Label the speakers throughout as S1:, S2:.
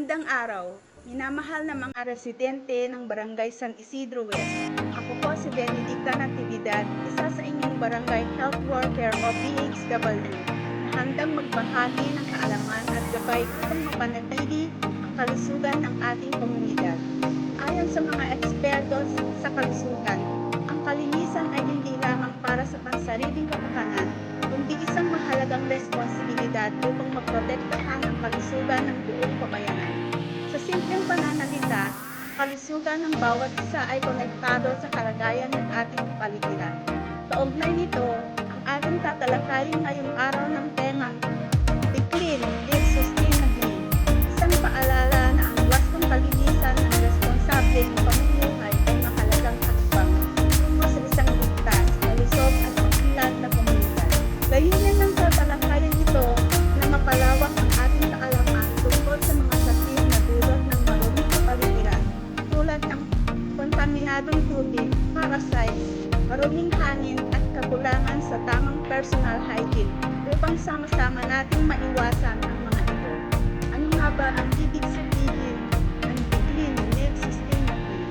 S1: Magandang araw, minamahal na mga residente ng Barangay San Isidro West. Ako po si Benedicta Natividad, isa sa inyong Barangay Health Worker o BHW, na handang magbahagi ng kaalaman at gabay upang mapanatili ang kalusugan ng ating komunidad. Ayon sa mga eksperto sa kalusugan, ang kalinisan ay hindi lamang para sa pansariling kapakanan, kundi isang mahalagang responsibilidad upang maprotektahan ang kalusugan ng buong pamayanan. Sa simpleng pananalita, kalusugan ng bawat isa ay konektado sa kalagayan ng ating kapaligiran. Kaugnay nito, ang ating tatalakayin ngayong araw ng temang Be Clean, Live Sustainably. Isang paalala na ang wastong kalinisan ng responsableng pamumuhay ay mahalagang hakbang tungo sa isang ligtas, malusog at makilat na komunidad. Layunin ng tatalakayan ito na mapalawak ang ating kaalaman tungkol sa mga sakit na dulot ng maruming kapaligiran tulad ng kontaminadong tubig, parasites, maruming hangin at kakulangan sa tamang personal hygiene upang sama-sama nating maiwasan ang mga ito. Ano nga ba ang ibig sabihin ng Be Clean, Live Sustainably?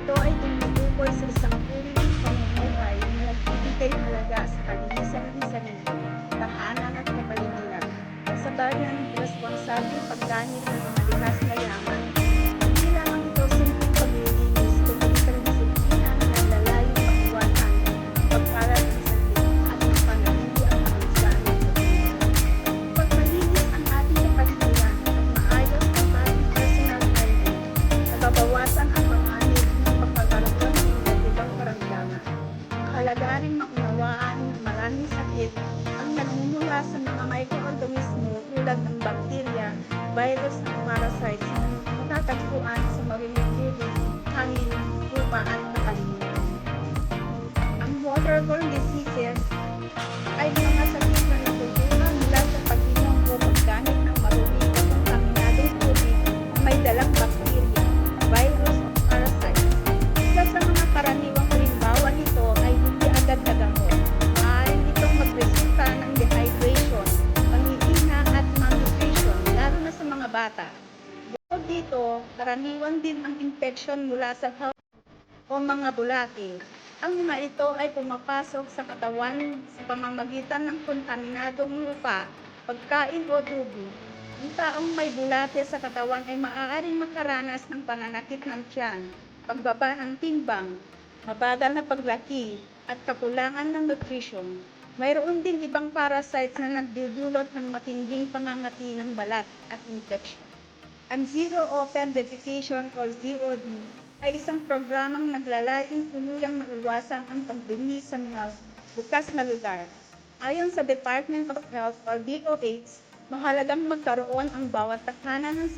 S1: Ito ay tumutukoy sa isang uri ng pamumuhay na nagbibigay halaga sa kalinisan ng sarili, tahanan at kapaligiran. Kasabayan ng responsable paggamit ng mga likas na yaman. Hindi lamang ito simpleng paglilinis, kundi isang disiplina na naglalayong pag-iwasan ang pagkalat ng sakit at mapanatili ang kalusugan ng komunidad. Pag malinis ang ating kapaligiran at maayos ang ating personal hygiene, nababawasan ang panganib ng pagkakaroon ng iba't ibang karamdaman. Mahalaga rin maunawaan na maraming sakit ang nagmumula sa mga microorganismo tulad ng bakterya, virus at parasites na matatagpuan sa maruming tubig, hangin, lupa at nakalimutan. Ang waterborne diseases ay mga sakit na natutulong mula sa pag-inom o paggamit ng maruming o kontaminadong tubig na may dalang bakterya, virus o parasites. Isa sa mga karaniwang halimbawa nito ay hindi agad na gamot. Maaaring itong magresulta ng dehydration, pangihina at malnutrition, lalo na sa mga bata. Bukod dito, karaniwan din ang infection mula sa health o mga bulate. Ang mga ito ay pumapasok sa katawan sa pamamagitan ng kontaminadong lupa, pagkain o tubig. Ang taong may bulate sa katawan ay maaaring makaranas ng pananakit ng tiyan, pagbaba ng timbang, mabagal na paglaki, at kakulangan ng nutrition. Mayroon din ibang parasites na nagdudulot ng matinding pangangati ng balat at infection. Ang Zero Open Defecation o ZOD ay isang programang naglalayong tuluyang maiwasan ang pagdumi sa mga bukas na lugar. Ayon sa Department of Health o DOH, mahalagang magkaroon ang bawat tahanan ng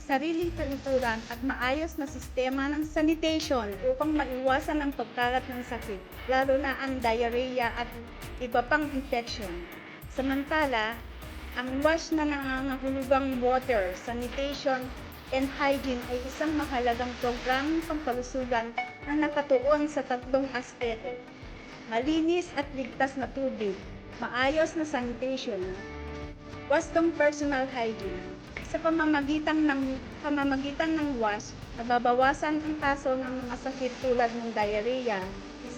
S1: sariling kalituran at maayos na sistema ng sanitation upang maiwasan ang pagkalat ng sakit, lalo na ang diarrhea at iba pang infection. Samantala, ang wash na nangangahulugang water, sanitation, and hygiene ay isang mahalagang programang pangkalusugan na nakatuon sa tatlong aspeto: malinis at ligtas na tubig, maayos na sanitation, wastong personal hygiene. Sa pamamagitan ng wash, nababawasan ang kaso ng mga sakit tulad ng diarrhea,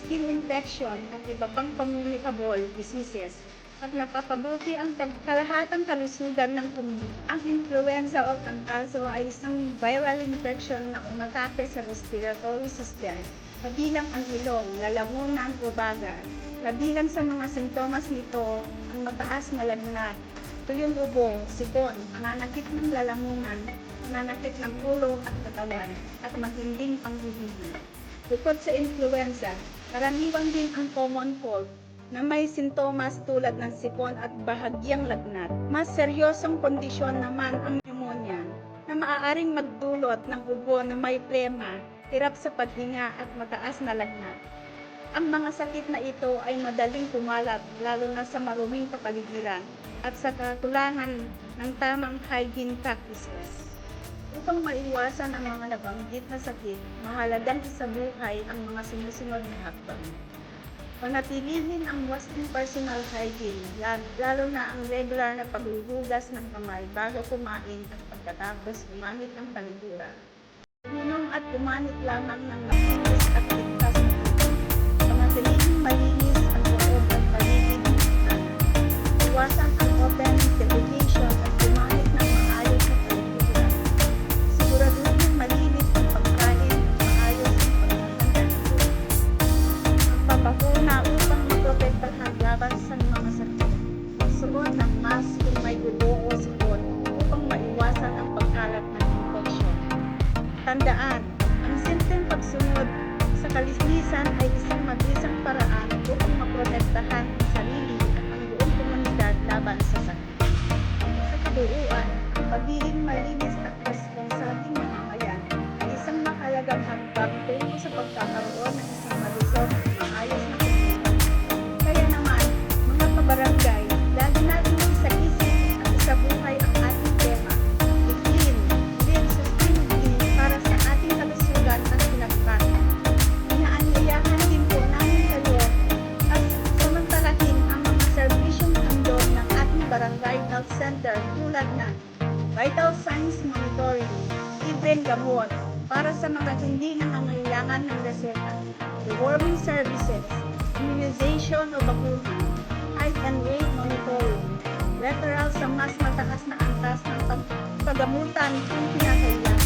S1: skin infection at iba pang communicable diseases, at napapabuti ang kalahatang kalusugan ng komunidad. Ang influenza o tangkaso ay isang viral infection na umatake sa respiratory system, kabilang ang ilong, lalamunan o baga. Kabilang sa mga sintomas nito ang mataas na lagnat, tuyong bubong, sipon, nananakit ng lalamunan, nananakit ng ulo at katawan, at matinding panghihina. Bukod sa influenza, karaniwan din ang common cold na may sintomas tulad ng sipon at bahagyang lagnat. Mas seryosong kondisyon naman ang pneumonia na maaaring magdulot ng ubo na may plema, hirap sa paghinga at mataas na lagnat. Ang mga sakit na ito ay madaling kumalat lalo na sa maruming kapaligiran at sa kakulangan ng tamang hygiene practices. Upang maiwasan ang mga nabanggit na sakit, mahalagang isabuhay ang mga sumusunod na hakbang. Panatilihin ang wastong personal hygiene, lalo na ang regular na paghuhugas ng kamay bago kumain at pagkatapos gumamit ng panlipunan. Uminom at gumamit lamang ng makinis at ligtas na tubig. Panatiling malinis ang loob at paligid ng tahanan. Iwasan ang open defecation at gumamit ng maayos na panlipunan. Siguraduhin malinis ang pagkain at maayos ang paghahanda nito. Magpapakuna upang maprotektahan laban sa mga sakit. Magsuot ng mask kung may dugo o sipon upang maiwasan ang pagkalat ng infeksyon. Tandaan, ang simpleng pagsunod sa kalinisan ay isang mabisang paraan upang maprotektahan ang sarili at ang buong komunidad laban sa sakit. Sa kabuuan, ang pagiging malinis at responsableng mamamayan ay isang mahalagang hakbang tungo sa pagkakaroon ng isang malusog at maayos na komunidad. Kaya naman, mga kabarangay, lagi natin sa isip at sa buhay ang ating tema, clean, live sustainably para sa ating kalusugan at kinabukasan. Inaanyayahan din po namin kayo at samantalahin ang mga serbisyong andon ng ating barangay health center tulad ng vital signs monitoring, libreng gamot para sa mga hindi nangangailangan ng reseta, deworming services, immunization o bakuna, height and weight monitoring, referral sa mas mataas na antas ng paggamutan kung kinakailangan.